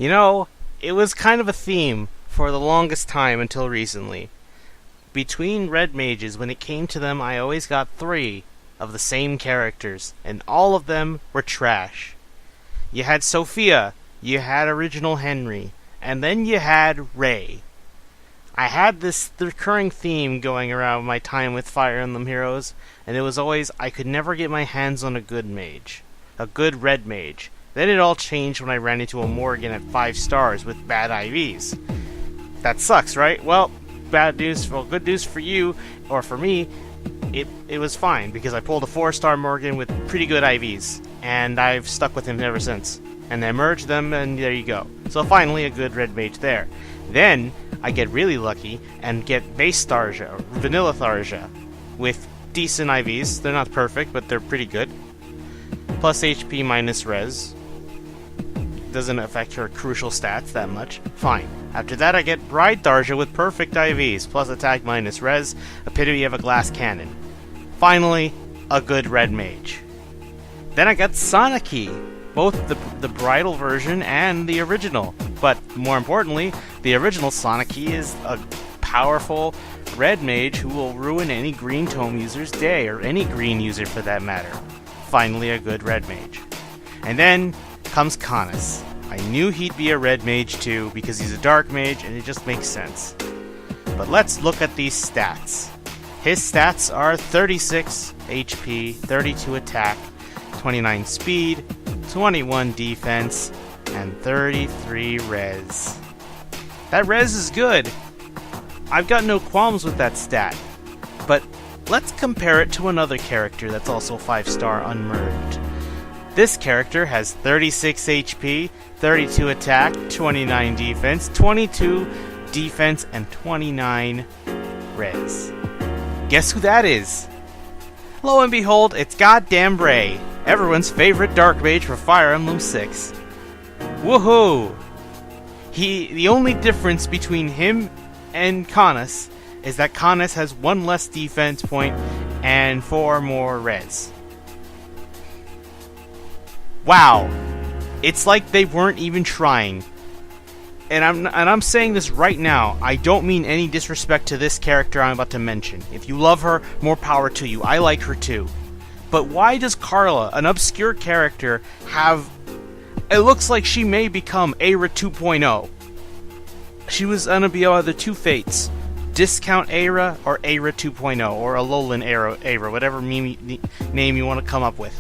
You know, it was kind of a theme for the longest time until recently. Between red mages, when it came to them, I always got three of the same characters, and all of them were trash. You had Sophia, you had Original Henry, and then you had Ray. I had this recurring theme going around my time with Fire Emblem Heroes, and it was always I could never get my hands on a good mage. A good red mage. Then it all changed when I ran into a Morgan at 5 stars with bad IVs. That sucks, right? Well, good news for you, or for me, it was fine, because I pulled a 4-star Morgan with pretty good IVs, and I've stuck with him ever since. And I merged them, and there you go. So finally, a good red mage there. Then, I get really lucky and get base Tharja, or vanilla Tharja, with decent IVs. They're not perfect, but they're pretty good. Plus HP minus res. Doesn't affect her crucial stats that much. Fine. After that, I get Bride Tharja with perfect IVs, plus attack minus res, epitome of a glass cannon. Finally, a good red mage. Then I got Soniki, both the bridal version and the original. But more importantly, the original Soniki is a powerful red mage who will ruin any green tome user's day, or any green user for that matter. Finally, a good red mage. And then comes Canas. I knew he'd be a red mage too, because he's a dark mage and it just makes sense. But let's look at these stats. His stats are 36 HP, 32 attack, 29 speed, 21 defense, and 33 res. That res is good. I've got no qualms with that stat. But let's compare it to another character that's also 5-star unmerged. This character has 36 HP, 32 attack, 29 defense, 22 defense, and 29 res. Guess who that is? Lo and behold, it's goddamn Ray, everyone's favorite dark mage for Fire Emblem 6. Woohoo! The only difference between him and Canas is that Canas has 1 less defense point and 4 more res. Wow, it's like they weren't even trying. And I'm saying this right now. I don't mean any disrespect to this character I'm about to mention. If you love her, more power to you. I like her too. But why does Carla, an obscure character, have... It looks like she may become Aira 2.0. She was gonna be either two fates. Discount Aira or Aira 2.0, or Alolan Aira, whatever name you want to come up with.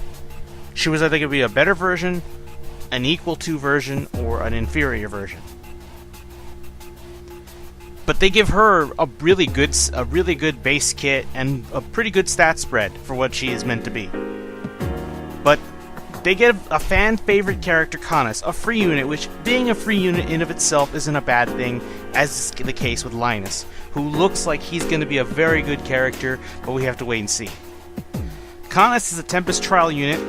She was either going to be a better version, an equal to version, or an inferior version. But they give her a really good base kit and a pretty good stat spread for what she is meant to be. But they give a fan favorite character, Canas, a free unit, which being a free unit in of itself isn't a bad thing, as is the case with Linus, who looks like he's going to be a very good character, but we have to wait and see. Canas is a Tempest Trial unit,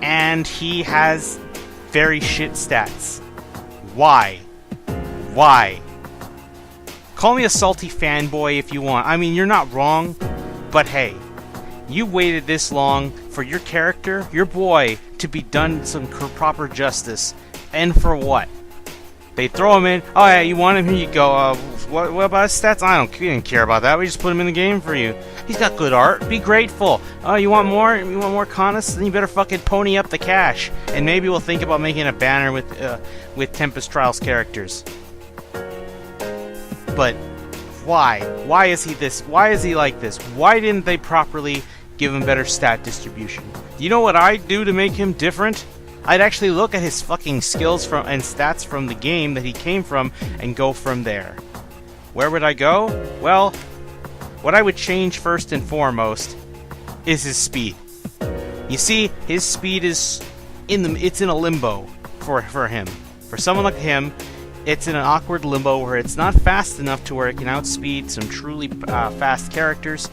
and he has very shit stats. Why? Why? Call me a salty fanboy if you want. I mean, you're not wrong, but hey, you waited this long for your character, your boy, to be done some proper justice, and for what? They throw him in. Oh yeah, you want him? Here you go. What about his stats? We didn't care about that. We just put him in the game for you. He's got good art. Be grateful. Oh, you want more? You want more Canas? Then you better fucking pony up the cash, and maybe we'll think about making a banner with Tempest Trials characters. But why? Why is he this? Why is he like this? Why didn't they properly give him better stat distribution? You know what I'd do to make him different? I'd actually look at his fucking skills and stats from the game that he came from and go from there. Where would I go? Well, what I would change first and foremost is his speed. You see, his speed is in a limbo for him. For someone like him, it's in an awkward limbo where it's not fast enough to where it can outspeed some truly fast characters,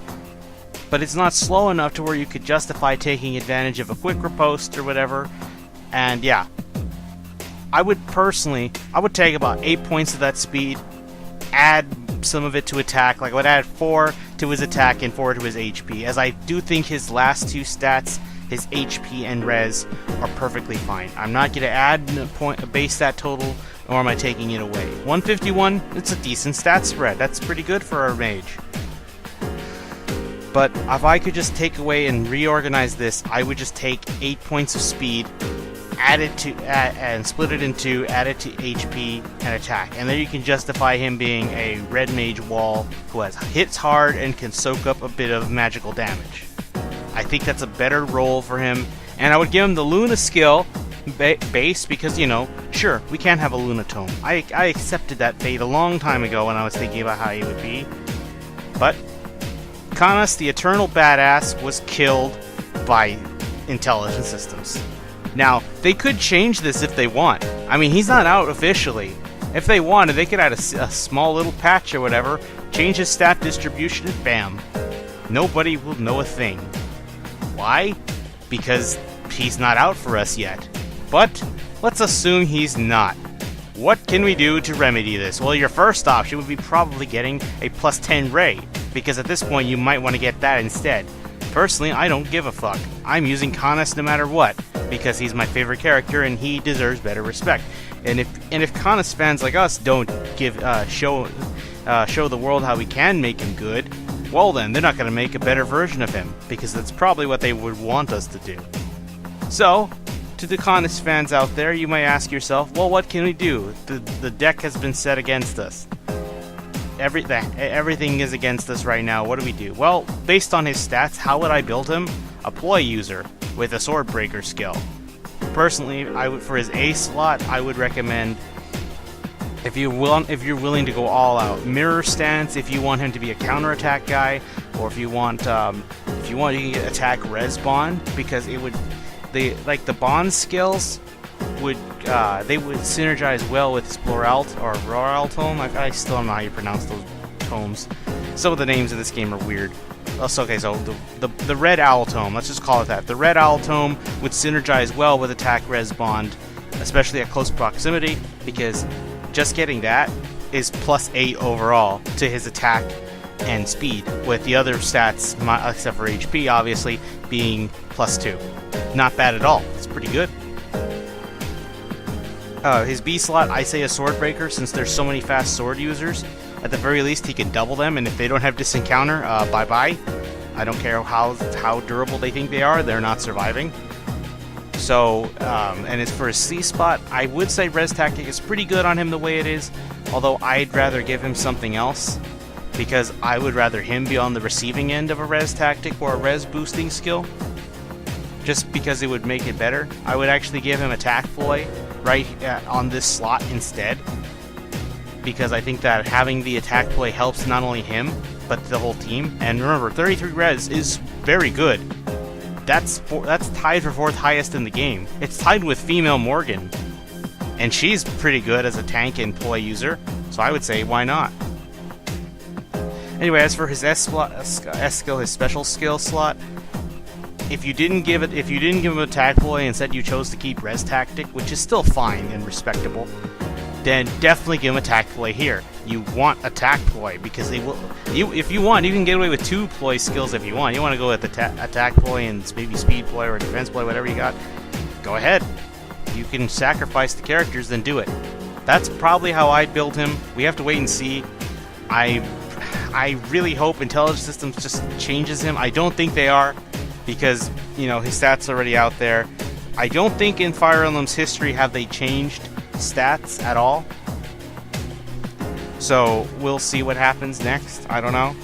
but it's not slow enough to where you could justify taking advantage of a quick riposte or whatever. And yeah, I would take about 8 points of that speed, add some of it to attack. Like I would add 4 to his attack and 4 to his HP, as I do think his last two stats, his HP and res are perfectly fine. I'm not going to add a base stat total, nor am I taking it away. 151, it's a decent stat spread. That's pretty good for our mage. But if I could just take away and reorganize this, I would just take 8 points of speed, and split it in two, add it to HP and attack. And there you can justify him being a red mage wall who hits hard and can soak up a bit of magical damage. I think that's a better role for him, and I would give him the Luna skill base because, you know, sure, we can have a Luna Tome. I accepted that fate a long time ago when I was thinking about how he would be. But Canas, the Eternal Badass, was killed by intelligent systems. Now, they could change this if they want. I mean, he's not out officially. If they wanted, they could add a small little patch or whatever, change his stat distribution, and bam. Nobody will know a thing. Why? Because he's not out for us yet. But let's assume he's not. What can we do to remedy this? Well, your first option would be probably getting a plus 10 Ray, because at this point you might want to get that instead. Personally, I don't give a fuck. I'm using Canas no matter what, because he's my favorite character and he deserves better respect. And if Canas fans like us don't show the world how we can make him good, well then, they're not going to make a better version of him, because that's probably what they would want us to do. So, to the Canas fans out there, you might ask yourself, well, what can we do? The deck has been set against us. Everything is against us right now. What do we do? Well, based on his stats, how would I build him? A ploy user with a Swordbreaker skill. Personally, for his A slot, I would recommend, if you're willing to go all out, Mirror Stance if you want him to be a counterattack guy, or if you want you can attack Res Bond, because the bond skills would synergize well with his Royal Tome. I still don't know how you pronounce those tomes. Some of the names of this game are weird. Okay, so the Red Owl Tome, let's just call it that. The Red Owl Tome would synergize well with attack Res Bond, especially at close proximity, because just getting that is plus 8 overall to his attack and speed, with the other stats, except for HP, obviously, being plus 2. Not bad at all. It's pretty good. His B slot, I say a Swordbreaker, since there's so many fast sword users. At the very least, he can double them, and if they don't have disencounter, bye-bye. I don't care how durable they think they are, they're not surviving. So, and as for his C spot, I would say Res Tactic is pretty good on him the way it is, although I'd rather give him something else, because I would rather him be on the receiving end of a Res Tactic or a Res boosting skill, just because it would make it better. I would actually give him Attack Ploy right on this slot instead, because I think that having the Attack Ploy helps not only him, but the whole team. And remember, 33 res is very good. That's tied for 4th highest in the game. It's tied with female Morgan, and she's pretty good as a tank and ploy user, so I would say why not. Anyway, as for his S skill, his special skill slot, if you didn't give him Attack Ploy, instead you chose to keep Res Tactic, which is still fine and respectable, then definitely give him Attack Ploy here. You want Attack Ploy, because they will. If you want, you can get away with 2 ploy skills if you want. You want to go with Attack Ploy and maybe Speed Ploy or Defense Ploy, whatever you got. Go ahead. You can sacrifice the characters, then do it. That's probably how I'd build him. We have to wait and see. I really hope Intelligent Systems just changes him. I don't think they are, because, you know, his stats are already out there. I don't think in Fire Emblem's history have they changed stats at all. So we'll see what happens next. I don't know.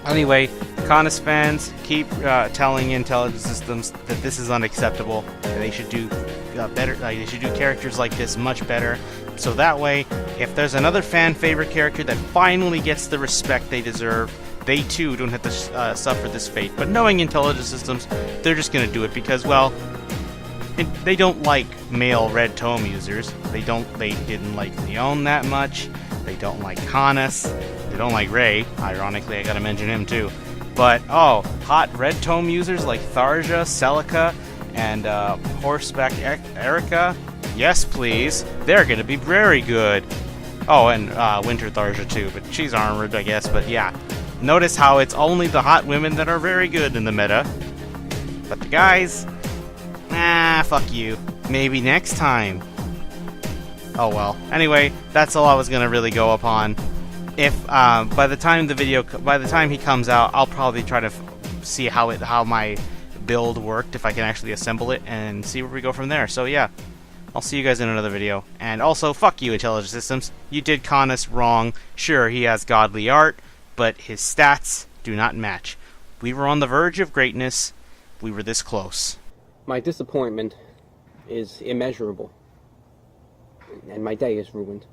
Anyway, Canas fans, keep telling Intelligent Systems that this is unacceptable. That they should do better. They should do characters like this much better. So that way, if there's another fan favorite character that finally gets the respect they deserve, they too don't have to suffer this fate. But knowing Intelligent Systems, they're just going to do it because, well, they don't like male Red Tome users. They didn't like Leon that much. They don't like Canas. They don't like Ray. Ironically, I gotta mention him too. But, hot Red Tome users like Tharja, Celica, and Horseback Erica, yes please. They're gonna be very good. Oh, and Winter Tharja too, but she's armored, I guess. But yeah, notice how it's only the hot women that are very good in the meta. But the guys, fuck you. Maybe next time. Oh well. Anyway, that's all I was gonna really go upon. If by the time he comes out, I'll probably try to see how my build worked, if I can actually assemble it, and see where we go from there. So yeah, I'll see you guys in another video. And also, fuck you, Intelligent Systems. You did Canas wrong. Sure, he has godly art, but his stats do not match. We were on the verge of greatness. We were this close. My disappointment is immeasurable, and my day is ruined.